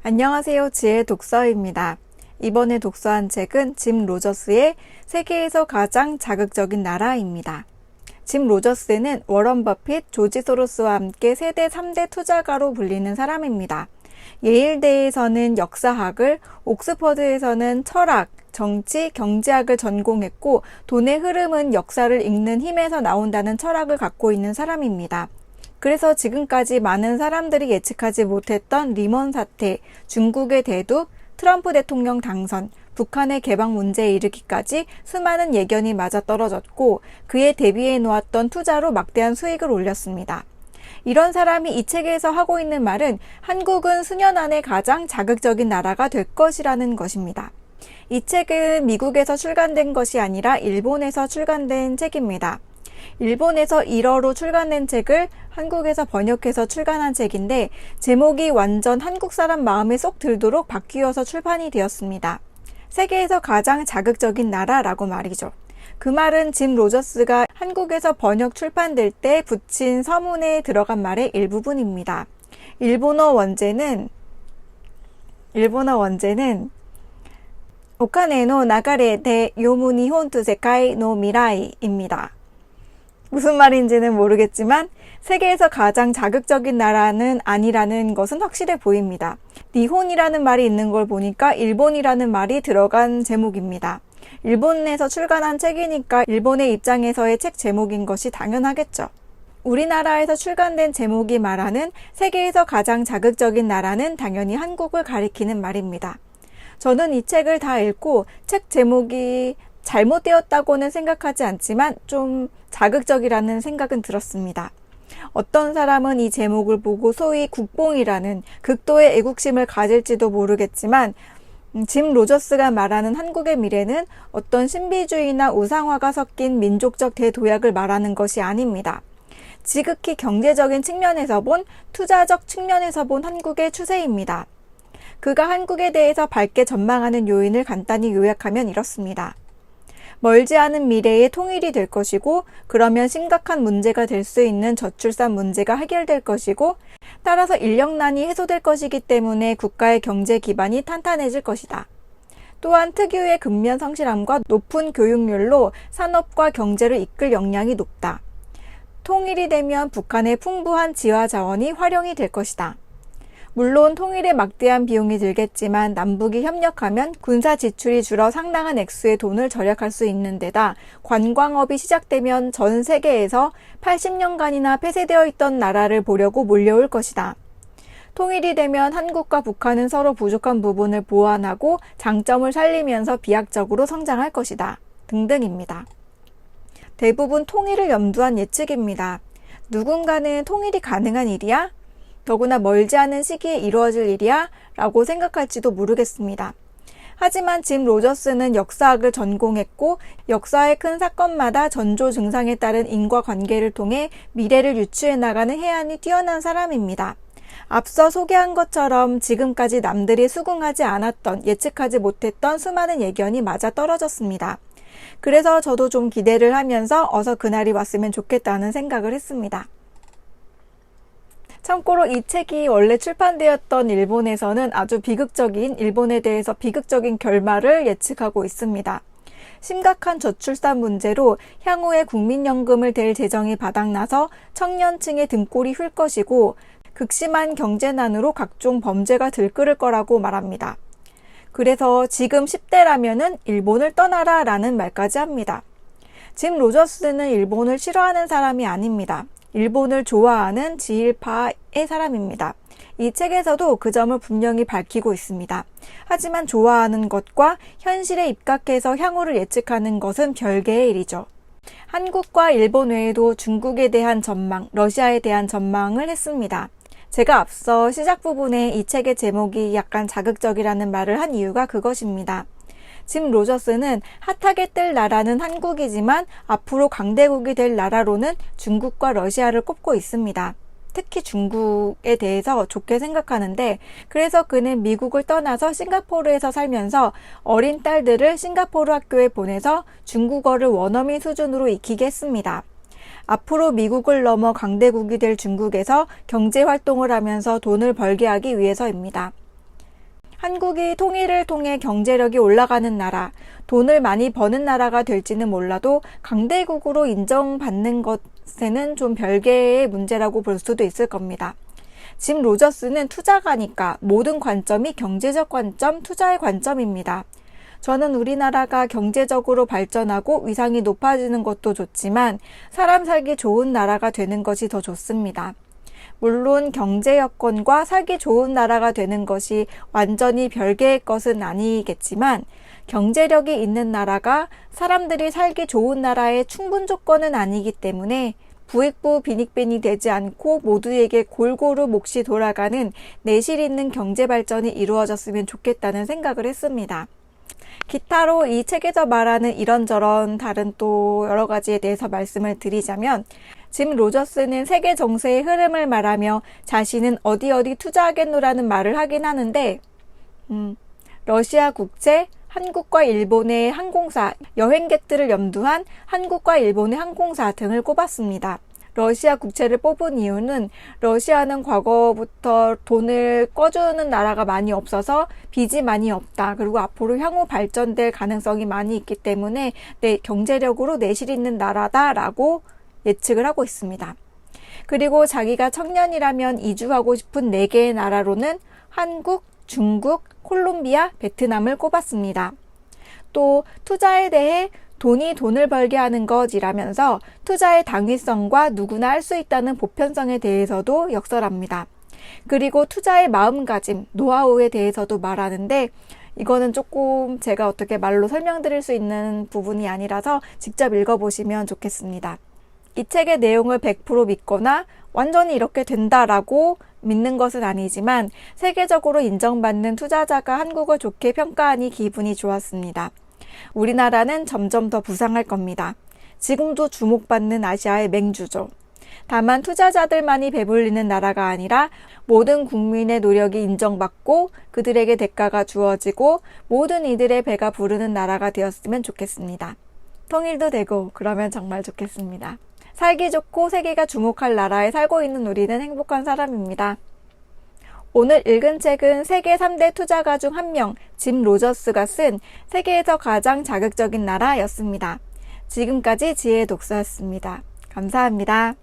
안녕하세요. 지혜 독서입니다. 이번에 독서한 책은 짐 로저스의 세계에서 가장 자극적인 나라입니다. 짐 로저스는 워런 버핏, 조지 소로스와 함께 세대 3대 투자가로 불리는 사람입니다. 예일대에서는 역사학을, 옥스퍼드에서는 철학, 정치, 경제학을 전공했고 돈의 흐름은 역사를 읽는 힘에서 나온다는 철학을 갖고 있는 사람입니다. 그래서 지금까지 많은 사람들이 예측하지 못했던 리먼 사태, 중국의 대두, 트럼프 대통령 당선, 북한의 개방 문제에 이르기까지 수많은 예견이 맞아떨어졌고 그에 대비해 놓았던 투자로 막대한 수익을 올렸습니다. 이런 사람이 이 책에서 하고 있는 말은 한국은 수년 안에 가장 자극적인 나라가 될 것이라는 것입니다. 이 책은 미국에서 출간된 것이 아니라 일본에서 출간된 책입니다. 일본에서 1어로 출간된 책을 한국에서 번역해서 출간한 책인데 제목이 완전 한국 사람 마음에 쏙 들도록 바뀌어서 출판이 되었습니다. 세계에서 가장 자극적인 나라라고 말이죠. 그 말은 짐 로저스가 한국에서 번역 출판될 때 붙인 서문에 들어간 말의 일부분입니다. 일본어 원제는 오카네노 나가레 데 요무니 혼투 세카이 노 미라이입니다. 무슨 말인지는 모르겠지만 세계에서 가장 자극적인 나라는 아니라는 것은 확실해 보입니다. 니혼이라는 말이 있는 걸 보니까 일본이라는 말이 들어간 제목입니다. 일본에서 출간한 책이니까 일본의 입장에서의 책 제목인 것이 당연하겠죠. 우리나라에서 출간된 제목이 말하는 세계에서 가장 자극적인 나라는 당연히 한국을 가리키는 말입니다. 저는 이 책을 다 읽고 책 제목이 잘못되었다고는 생각하지 않지만 좀 자극적이라는 생각은 들었습니다. 어떤 사람은 이 제목을 보고 소위 국뽕이라는 극도의 애국심을 가질지도 모르겠지만 짐 로저스가 말하는 한국의 미래는 어떤 신비주의나 우상화가 섞인 민족적 대도약을 말하는 것이 아닙니다. 지극히 경제적인 측면에서 본, 투자적 측면에서 본 한국의 추세입니다. 그가 한국에 대해서 밝게 전망하는 요인을 간단히 요약하면 이렇습니다. 멀지 않은 미래에 통일이 될 것이고 그러면 심각한 문제가 될 수 있는 저출산 문제가 해결될 것이고 따라서 인력난이 해소될 것이기 때문에 국가의 경제 기반이 탄탄해질 것이다. 또한 특유의 근면 성실함과 높은 교육률로 산업과 경제를 이끌 역량이 높다. 통일이 되면 북한의 풍부한 지하 자원이 활용이 될 것이다. 물론 통일에 막대한 비용이 들겠지만 남북이 협력하면 군사 지출이 줄어 상당한 액수의 돈을 절약할 수 있는 데다 관광업이 시작되면 전 세계에서 80년간이나 폐쇄되어 있던 나라를 보려고 몰려올 것이다. 통일이 되면 한국과 북한은 서로 부족한 부분을 보완하고 장점을 살리면서 비약적으로 성장할 것이다. 등등입니다. 대부분 통일을 염두한 예측입니다. 누군가는 통일이 가능한 일이야? 더구나 멀지 않은 시기에 이루어질 일이야? 라고 생각할지도 모르겠습니다. 하지만 짐 로저스는 역사학을 전공했고 역사의 큰 사건마다 전조 증상에 따른 인과관계를 통해 미래를 유추해 나가는 해안이 뛰어난 사람입니다. 앞서 소개한 것처럼 지금까지 남들이 수긍하지 않았던 예측하지 못했던 수많은 예견이 맞아떨어졌습니다. 그래서 저도 좀 기대를 하면서 어서 그날이 왔으면 좋겠다는 생각을 했습니다. 참고로 이 책이 원래 출판되었던 일본에서는 아주 비극적인 일본에 대해서 비극적인 결말을 예측하고 있습니다. 심각한 저출산 문제로 향후에 국민연금을 댈 재정이 바닥나서 청년층의 등골이 휠 것이고 극심한 경제난으로 각종 범죄가 들끓을 거라고 말합니다. 그래서 지금 10대라면은 일본을 떠나라 라는 말까지 합니다. 짐 로저스는 일본을 싫어하는 사람이 아닙니다. 일본을 좋아하는 지일파의 사람입니다. 이 책에서도 그 점을 분명히 밝히고 있습니다. 하지만 좋아하는 것과 현실에 입각해서 향후를 예측하는 것은 별개의 일이죠. 한국과 일본 외에도 중국에 대한 전망, 러시아에 대한 전망을 했습니다. 제가 앞서 시작 부분에 이 책의 제목이 약간 자극적이라는 말을 한 이유가 그것입니다. 짐 로저스는 핫하게 뜰 나라는 한국이지만 앞으로 강대국이 될 나라로는 중국과 러시아를 꼽고 있습니다. 특히 중국에 대해서 좋게 생각하는데 그래서 그는 미국을 떠나서 싱가포르에서 살면서 어린 딸들을 싱가포르 학교에 보내서 중국어를 원어민 수준으로 익히게 했습니다. 앞으로 미국을 넘어 강대국이 될 중국에서 경제활동을 하면서 돈을 벌게 하기 위해서입니다. 한국이 통일을 통해 경제력이 올라가는 나라, 돈을 많이 버는 나라가 될지는 몰라도 강대국으로 인정받는 것에는 좀 별개의 문제라고 볼 수도 있을 겁니다. 짐 로저스는 투자가니까 모든 관점이 경제적 관점, 투자의 관점입니다. 저는 우리나라가 경제적으로 발전하고 위상이 높아지는 것도 좋지만 사람 살기 좋은 나라가 되는 것이 더 좋습니다. 물론 경제 여건과 살기 좋은 나라가 되는 것이 완전히 별개의 것은 아니겠지만 경제력이 있는 나라가 사람들이 살기 좋은 나라의 충분 조건은 아니기 때문에 부익부 빈익빈이 되지 않고 모두에게 골고루 몫이 돌아가는 내실 있는 경제 발전이 이루어졌으면 좋겠다는 생각을 했습니다. 기타로 이 책에서 말하는 이런저런 다른 또 여러 가지에 대해서 말씀을 드리자면 짐 로저스는 세계 정세의 흐름을 말하며 자신은 어디 투자하겠노라는 말을 하긴 하는데 러시아 국채, 한국과 일본의 항공사, 여행객들을 염두한 한국과 일본의 항공사 등을 꼽았습니다. 러시아 국채를 뽑은 이유는 러시아는 과거부터 돈을 꿔주는 나라가 많이 없어서 빚이 많이 없다. 그리고 앞으로 향후 발전될 가능성이 많이 있기 때문에 경제력으로 내실 있는 나라다라고 예측을 하고 있습니다. 그리고 자기가 청년이라면 이주하고 싶은 4개의 나라로는 한국, 중국, 콜롬비아, 베트남을 꼽았습니다. 또 투자에 대해 돈이 돈을 벌게 하는 것이라면서 투자의 당위성과 누구나 할 수 있다는 보편성에 대해서도 역설합니다. 그리고 투자의 마음가짐, 노하우에 대해서도 말하는데 이거는 조금 제가 어떻게 말로 설명드릴 수 있는 부분이 아니라서 직접 읽어보시면 좋겠습니다. 이 책의 내용을 100% 믿거나 완전히 이렇게 된다라고 믿는 것은 아니지만 세계적으로 인정받는 투자자가 한국을 좋게 평가하니 기분이 좋았습니다. 우리나라는 점점 더 부상할 겁니다. 지금도 주목받는 아시아의 맹주죠. 다만 투자자들만이 배불리는 나라가 아니라 모든 국민의 노력이 인정받고 그들에게 대가가 주어지고 모든 이들의 배가 부르는 나라가 되었으면 좋겠습니다. 통일도 되고 그러면 정말 좋겠습니다. 살기 좋고 세계가 주목할 나라에 살고 있는 우리는 행복한 사람입니다. 오늘 읽은 책은 세계 3대 투자가 중 한 명, 짐 로저스가 쓴 세계에서 가장 자극적인 나라였습니다. 지금까지 지혜의 독서였습니다. 감사합니다.